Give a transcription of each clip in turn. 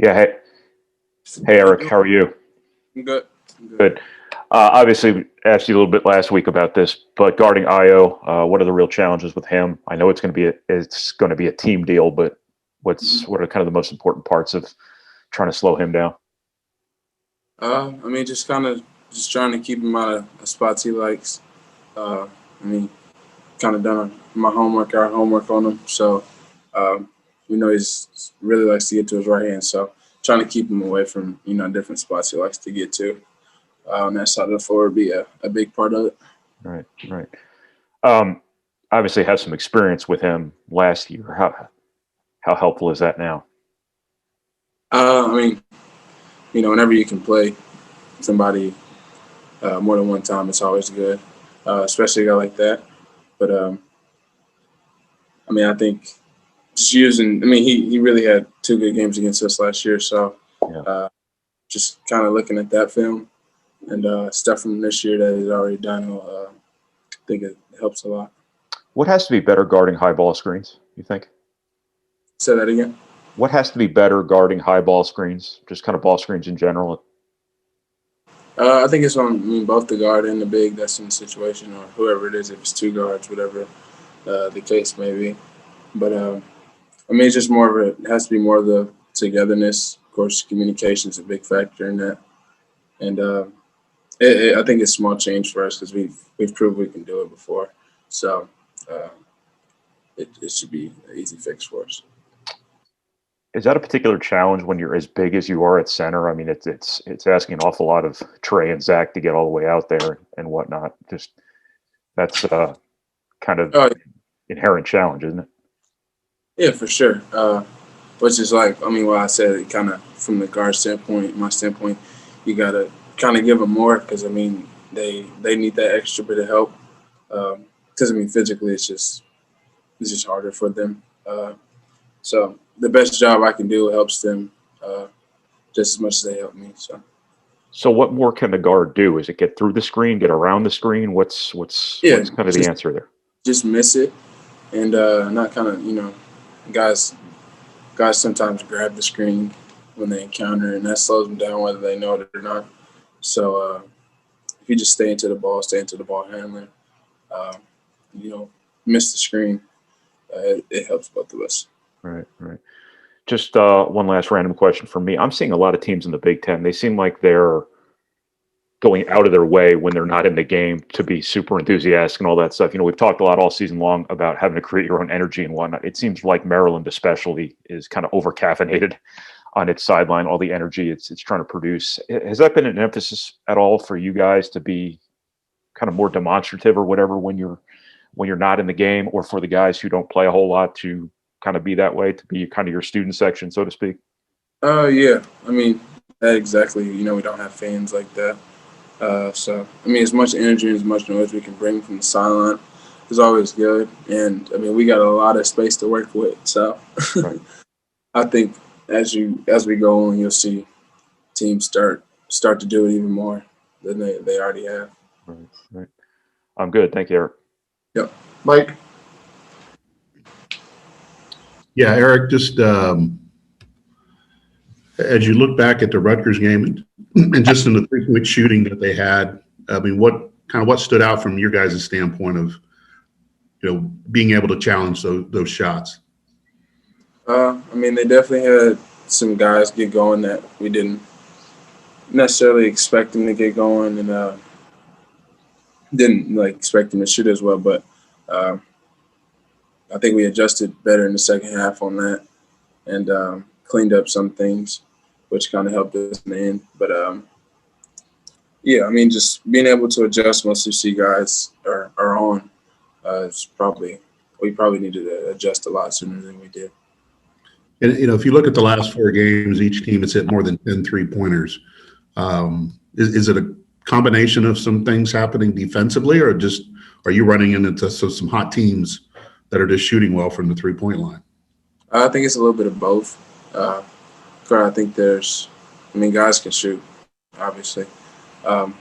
Yeah. Hey, How you Eric. doing? How are you? I'm good. I'm good. Good. Obviously, we asked you a little bit last week about this, but guarding Io, what are the real challenges with him? I know it's going to be a team deal, but Mhm. what are kind of the most important parts of trying to slow him down? I mean, just kind of just trying to keep him out of spots he likes. I mean, kind of done our homework on him. So, um, we know he's really likes to get to his right hand. So, trying to keep him away from different spots he likes to get to. On that side of the floor would be a big part of it. Right. Right. Um, Obviously, had some experience with him last year. How helpful is that now? I mean, whenever you can play somebody more than one time, it's always good, especially a guy like that. But I mean, I think just using. I mean, he really had two good games against us last year. So Yeah. uh, just kind of looking at that film and stuff from this year that he's already done, I think it helps a lot. What has to be better guarding high ball screens? You think? Say that again. What has to be better guarding high ball screens? Just kind of ball screens in general. I think it's on. I mean, both the guard and the big that's in the situation, or whoever it is. If it's two guards, whatever the case may be. But I mean, it's just more of a. It has to be more of the togetherness. Of course, communication is a big factor in that, and I think it's small change for us because we've proved we can do it before. So uh, it should be an easy fix for us. Is that a particular challenge when you're as big as you are at center? I mean, it's asking an awful lot of Trey and Zach to get all the way out there and whatnot. Just that's kind of Oh inherent challenge, isn't it? yeah, for sure. Which is like I mean, what I said, it kind of from the guard standpoint, my standpoint, you gotta kind of give them more because I mean they need that extra bit of help because I mean physically it's just harder for them. So the best job I can do helps them uh, just as much as they help me. So So, what more can the guard do? Is it get through the screen, get around the screen? yeah, What's kind of the just answer there? just miss it and not kind of guys guys sometimes grab the screen when they encounter and that slows them down whether they know it or not. So if you just stay into the ball handler, uh, you know, miss the screen, it helps both of us. Right, right. Just one last random question for me. I'm seeing a lot of teams in the Big Ten. They seem like they're going out of their way when they're not in the game to be super enthusiastic and all that stuff. We've talked a lot all season long about having to create your own energy and whatnot. It seems like Maryland, especially, is kind of over caffeinated on its sideline. All the energy it's trying to produce. Has that been an emphasis at all for you guys to be kind of more demonstrative or whatever when you're not in the game, or for the guys who don't play a whole lot to kind of be that way, to be kind of your student section, so to speak? Yeah, I mean that exactly. We don't have fans like that. So I mean, as much energy and as much noise we can bring from the sideline is always good. And I mean, we got a lot of space to work with. So Right, I think as we go on, you'll see teams start to do it even more than they already have. right, right. I'm good. Thank you, Eric. Yep. Mike. Yeah, Eric, just as you look back at the Rutgers game and just in the three-point shooting that they had, I mean, what stood out from your guys' standpoint of being able to challenge those shots? I mean, they definitely had some guys get going that we didn't necessarily expect them to get going, and didn't like expect them to shoot as well. But uh, I think we adjusted better in the second half on that, and cleaned up some things, which kind of helped us in the end. But yeah, I mean, just being able to adjust once you see guys are on, it's probably we probably needed to adjust a lot sooner than we did. And if you look at the last four games, each team has hit more than 10 3-pointers. Is it a combination of some things happening defensively, or just are you running into some hot teams that are just shooting well from the 3-point line? I think it's a little bit of both. Uh, I think I mean, guys can shoot, obviously, um,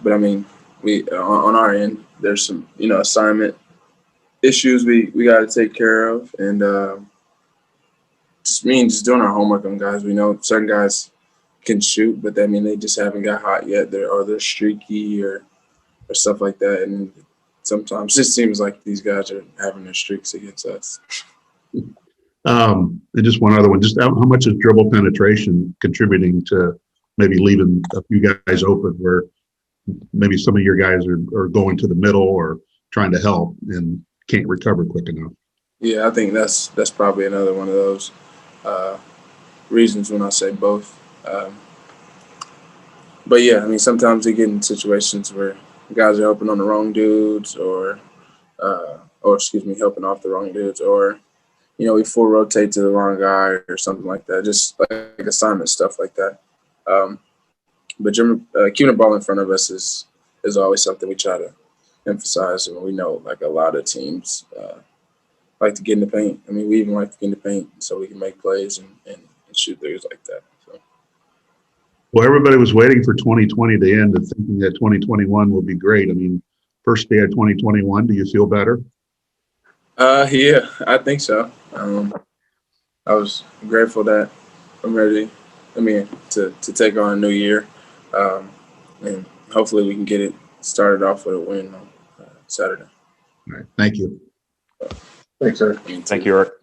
but I mean, we on our end, there's some assignment issues we got to take care of, and just mean just doing our homework on guys. We know certain guys can shoot, but that mean they just haven't got hot yet. They're streaky or stuff like that. And sometimes it seems like these guys are having their streaks against us. And just one other one, just how much is dribble penetration contributing to maybe leaving a few guys open where maybe some of your guys are going to the middle or trying to help and can't recover quick enough? Yeah, I think that's probably another one of those reasons when I say both. But yeah, I mean, sometimes they get in situations where guys are helping on the wrong dudes or excuse me, helping off the wrong dudes, or we full rotate to the wrong guy or something like that. Just like assignment stuff like that. But keeping the ball in front of us is always something we try to emphasize. And we know like a lot of teams like to get in the paint. I mean, we even like to get in the paint so we can make plays and shoot threes like that. So. Well, everybody was waiting for 2020 to end and thinking that 2021 will be great. I mean, first day of 2021, do you feel better? Yeah, I think so. I was grateful that I'm ready. I mean, to take on a new year, and hopefully we can get it started off with a win on Saturday. All right. Thank you. Thanks, sir. Thank you, Eric.